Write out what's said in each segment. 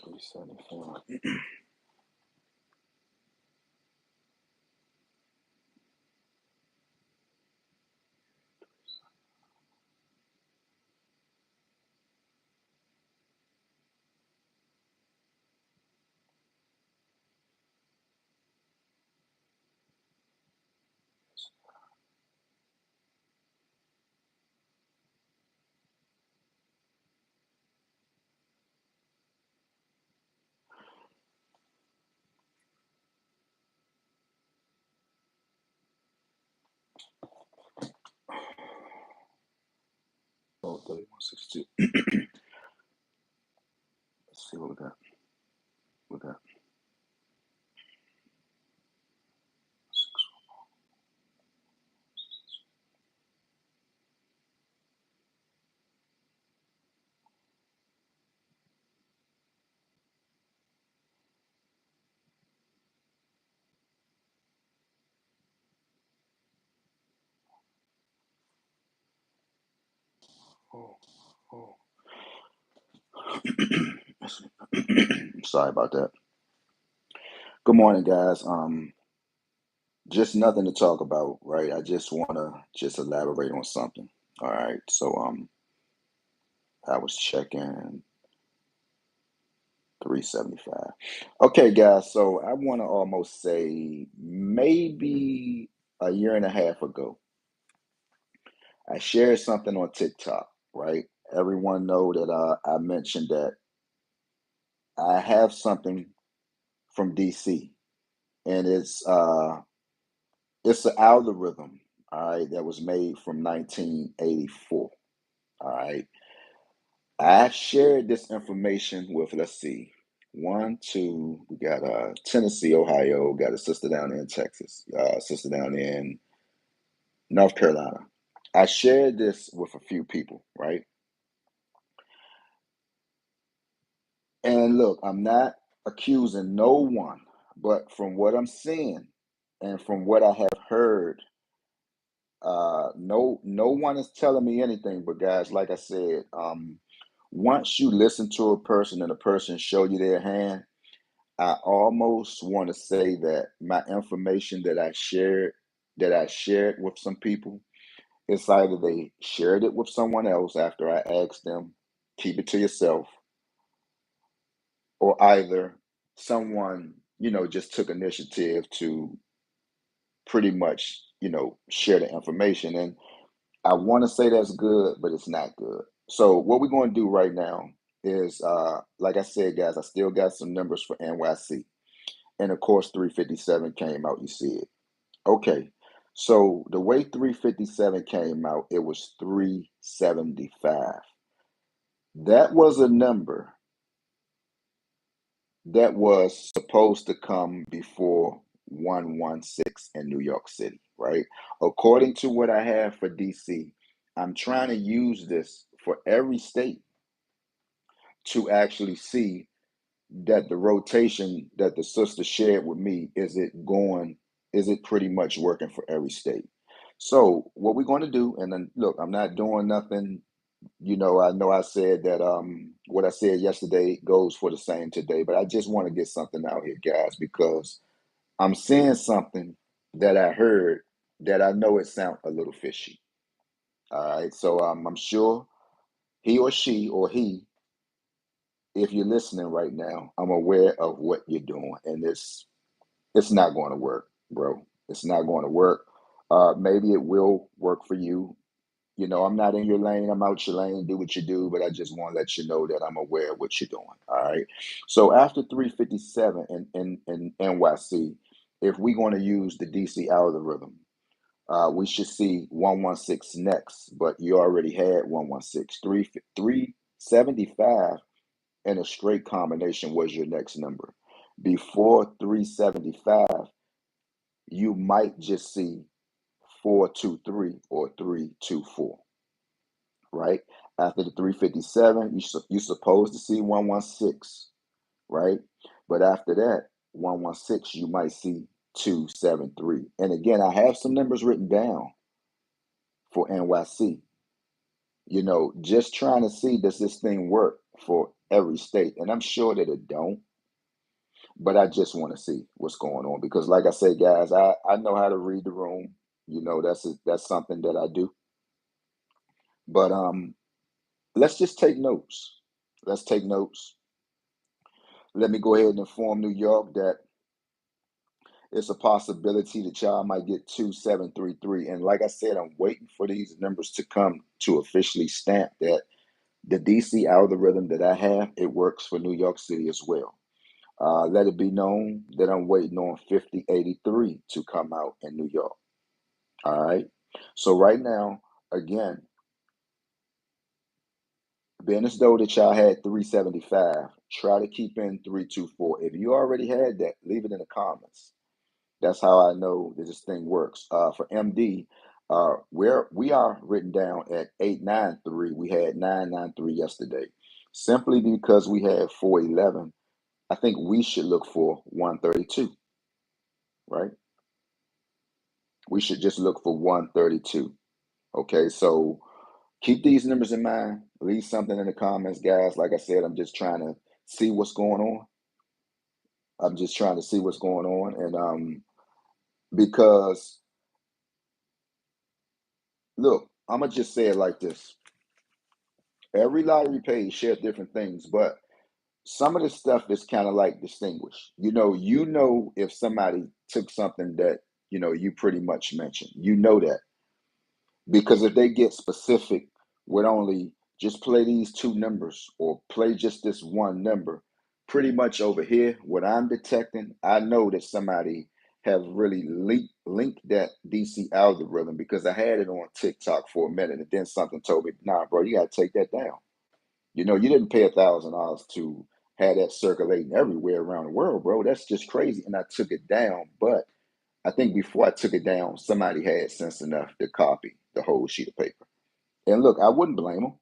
374. Oh, 3162. Let's see what we got. We got oh, oh. Sorry about that. Good morning, guys. Just nothing to talk about, right? I just wanna just elaborate on something. All right. So I was checking 375. Okay, guys. So I wanna almost say maybe a year and a half ago, I shared something on TikTok, right? Everyone know that I mentioned that I have something from DC, and it's an algorithm, all right, that was made from 1984. All right. I shared this information with, let's see, one, two, we got Tennessee, Ohio, got a sister down there in Texas, sister down there in North Carolina. I shared this with a few people, right? And look, I'm not accusing no one, but from what I'm seeing and from what I have heard, no one is telling me anything. But guys, like I said, once you listen to a person and a person show you their hand, I almost want to say that my information that I shared with some people, it's either they shared it with someone else after I asked them, keep it to yourself, or either someone, just took initiative to pretty much, share the information. And I want to say that's good, but it's not good. So what we're going to do right now is, like I said, guys, I still got some numbers for NYC, and of course, 357 came out. You see it, okay? So the way 357 came out, it was 375. That was a number that was supposed to come before 116 in New York City, right? According to what I have for DC, I'm trying to use this for every state to actually see that the rotation that the sister shared with me, is it pretty much working for every state? So what we're going to do, and then look, I'm not doing nothing. I know I said that what I said yesterday goes for the same today, but I just want to get something out here, guys, because I'm seeing something that I heard that I know it sounds a little fishy. All right. So I'm sure he or she or he, if you're listening right now, I'm aware of what you're doing. And it's not going to work, bro. It's not going to work. Maybe it will work for you. I'm not in your lane. I'm out your lane. Do what you do, but I just want to let you know that I'm aware of what you're doing. All right. So after 357 in NYC, if we're going to use the DC algorithm, we should see 116 next, but you already had 116. 375 and a straight combination was your next number. Before 375, you might just see 423 or 324, right? After the 357, you're supposed to see 116, right? But after that, 116, you might see 273. And again, I have some numbers written down for NYC, just trying to see, does this thing work for every state, and I'm sure that it don't. But I just want to see what's going on because, like I said, guys, I know how to read the room. That's something that I do. But let's just take notes. Let's take notes. Let me go ahead and inform New York that it's a possibility that y'all might get 2733. And like I said, I'm waiting for these numbers to come to officially stamp that the DC algorithm that I have, it works for New York City as well. Let it be known that I'm waiting on 5083 to come out in New York. All right. So right now, again, being as though that y'all had 375, try to keep in 324. If you already had that, leave it in the comments. That's how I know that this thing works. For MD, we are written down at 893. We had 993 yesterday. Simply because we had 411, I think we should look for 132, right? We should just look for 132. Okay, so keep these numbers in mind. Leave something in the comments, guys. Like I said, I'm just trying to see what's going on. I'm just trying to see what's going on. And because look, I'm gonna just say it like this. Every lottery page shares different things, but some of the stuff is kind of like distinguished. You know if somebody took something that you pretty much mentioned. You know that because if they get specific with only just play these two numbers or play just this one number, pretty much over here, what I'm detecting, I know that somebody have really linked that DC algorithm because I had it on TikTok for a minute and then something told me, nah, bro, you got to take that down. You didn't pay $1,000 to have that circulating everywhere around the world, bro. That's just crazy. And I took it down. But I think before I took it down, somebody had sense enough to copy the whole sheet of paper. And look, I wouldn't blame them.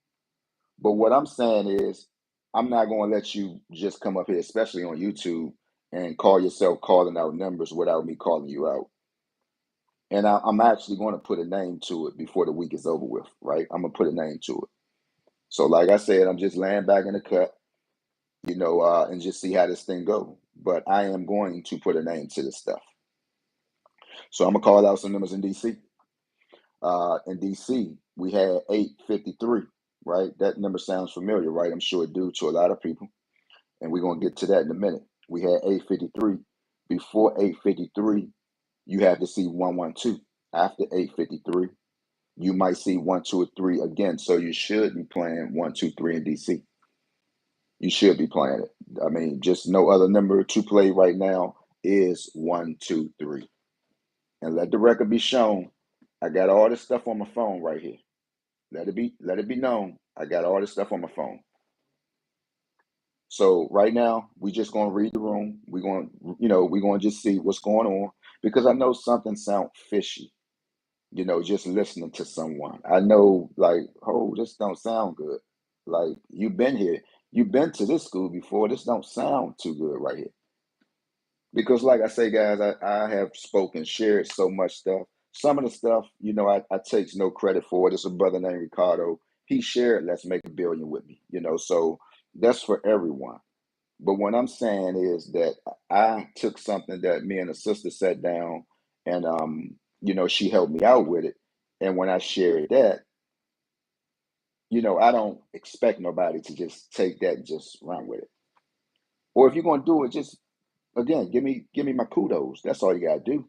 But what I'm saying is, I'm not going to let you just come up here, especially on YouTube, and call yourself calling out numbers without me calling you out. And I'm actually going to put a name to it before the week is over with, right? I'm going to put a name to it. So, like I said, I'm just laying back in the cut, and just see how this thing go. But I am going to put a name to this stuff. So I'm gonna call out some numbers in DC. In DC, we had 853, right? That number sounds familiar, right? I'm sure it do to a lot of people, and we're gonna get to that in a minute. We had 853. Before 853, you have to see 112. After 853, you might see 1, 2, or 3 again. So you should be playing 1, 2, 3 in DC. You should be playing it. I mean, just no other number to play right now is 1, 2, 3. And let the record be shown. I got all this stuff on my phone right here. Let it be known. I got all this stuff on my phone. So right now, we just gonna read the room. We're gonna just see what's going on because I know something sound fishy. Just listening to someone. I know, like, oh, this don't sound good. Like you've been here, you've been to this school before. This don't sound too good right here. Because like I say, guys, I have spoken, shared so much stuff. Some of the stuff, I takes no credit for it. It's a brother named Ricardo. He shared Let's Make a Billion with me, so that's for everyone. But what I'm saying is that I took something that me and a sister sat down and she helped me out with it. And when I shared that, I don't expect nobody to just take that and just run with it. Or if you're gonna do it, just again, give me my kudos. That's all you gotta do.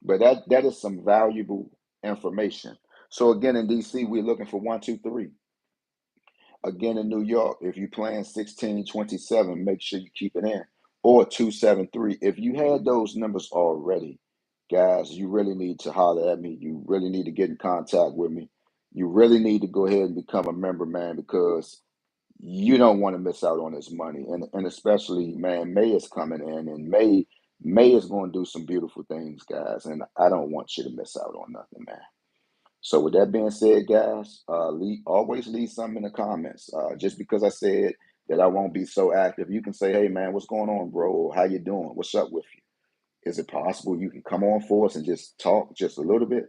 But that is some valuable information. So again, in DC, we're looking for 123. Again, in New York, if you're playing 1627, make sure you keep it in. Or 273. If you had those numbers already, guys, you really need to holler at me. You really need to get in contact with me. You really need to go ahead and become a member, man, because you don't want to miss out on this money. And especially, man, May is coming in, and May is going to do some beautiful things, guys. And I don't want you to miss out on nothing, man. So with that being said, guys, always leave something in the comments. Just because I said that I won't be so active, you can say, "Hey, man, what's going on, bro? Or how you doing? What's up with you? Is it possible you can come on for us and just talk just a little bit?"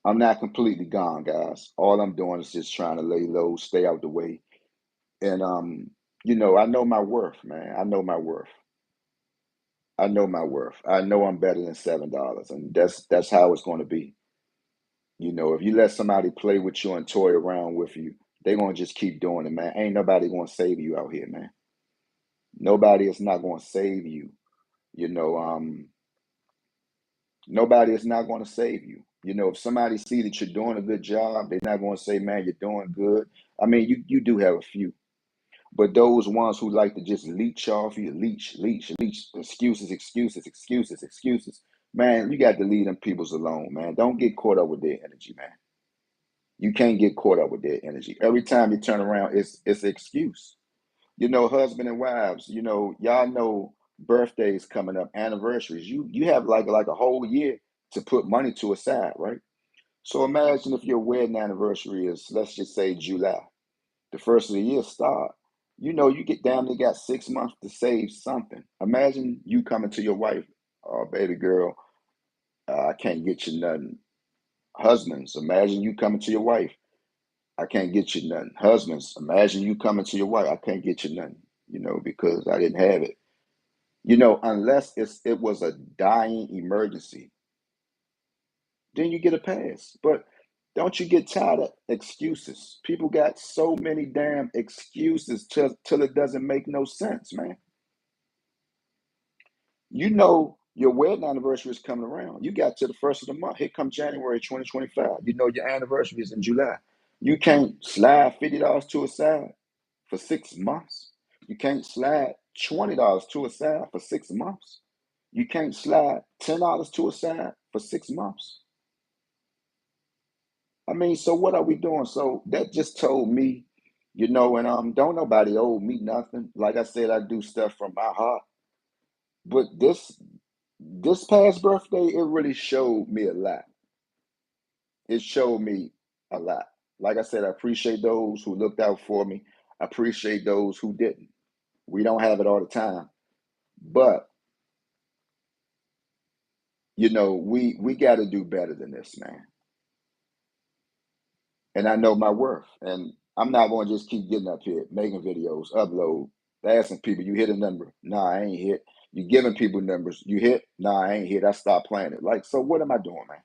I'm not completely gone, guys. All I'm doing is just trying to lay low, stay out the way, And you know, I know my worth, man. I know my worth. I know my worth. I know I'm better than $7, and that's how it's going to be. You know, if you let somebody play with you and toy around with you, they gonna just keep doing it, man. Ain't nobody gonna save you out here, man. Nobody is not gonna save you. You know, nobody is not gonna save you. You know, if somebody see that you're doing a good job, they're not gonna say, "Man, you're doing good." I mean, you do have a few, but those ones who like to just leech off you, leech, excuses, excuses, excuses, excuses. Man, you got to leave them peoples alone, man. Don't get caught up with their energy, man. You can't get caught up with their energy. Every time you turn around, it's an excuse. You know, husband and wives, you know, y'all know birthdays coming up, anniversaries. You have like a whole year to put money to aside, right? So imagine if your wedding anniversary is, let's just say, July. The first of the year start. You know, you get down, they got 6 months to save something. Imagine you coming to your wife, oh baby girl, I can't get you nothing. Husbands, imagine you coming to your wife, I can't get you nothing. Husbands, imagine you coming to your wife, I can't get you nothing, you know, because I didn't have it. You know, unless it was a dying emergency, then you get a pass. But don't you get tired of excuses? People got so many damn excuses till it doesn't make no sense, man. You know your wedding anniversary is coming around. You got to the first of the month. Here come January 2025. You know your anniversary is in July. You can't slide $50 to a side for 6 months. You can't slide $20 to a side for 6 months. You can't slide $10 to a side for 6 months. I mean, so what are we doing? So that just told me, you know, and don't nobody owe me nothing. Like I said, I do stuff from my heart. But this past birthday, it really showed me a lot. It showed me a lot. Like I said, I appreciate those who looked out for me. I appreciate those who didn't. We don't have it all the time. But you know, we got to do better than this, man. And I know my worth. And I'm not going to just keep getting up here making videos, upload, asking people, you hit a number? Nah, I ain't hit. You giving people numbers? You hit? Nah, I ain't hit. I stopped playing it. Like, so what am I doing, man?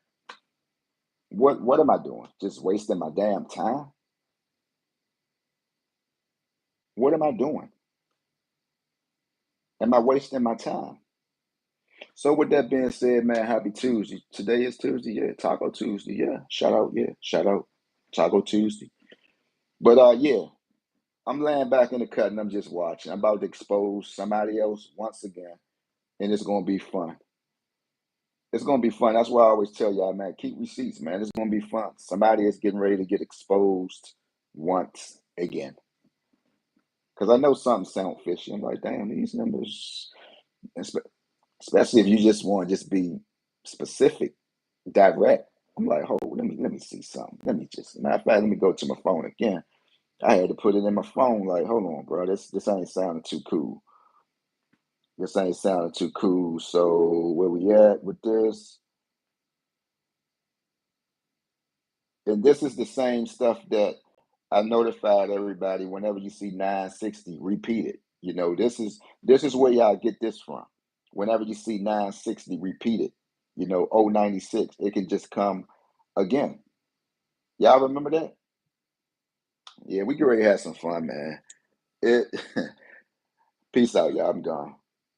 What am I doing? Just wasting my damn time? What am I doing? Am I wasting my time? So with that being said, man, happy Tuesday. Today is Tuesday, yeah. Taco Tuesday, yeah. Shout out, yeah. Shout out Taco Tuesday. But yeah, I'm laying back in the cut and I'm just watching. I'm about to expose somebody else once again, and it's gonna be fun. It's gonna be fun. That's why I always tell y'all, man, keep receipts, man. It's gonna be fun. Somebody is getting ready to get exposed once again. Cause I know something sound fishy. I'm like, damn, these numbers, espe- especially if you just want to just be specific, direct. I'm like, hold, let me see something. Let me just matter of fact, let me go to my phone again. I had to put it in my phone, like, hold on, bro. This ain't sounding too cool. This ain't sounding too cool. So where we at with this? And this is the same stuff that I notified everybody whenever you see 960, repeat it. You know, this is where y'all get this from. Whenever you see 960, repeat it. You know, 096, it can just come again. Y'all remember that? Yeah, we can already have some fun, man. It Peace out, y'all. I'm gone.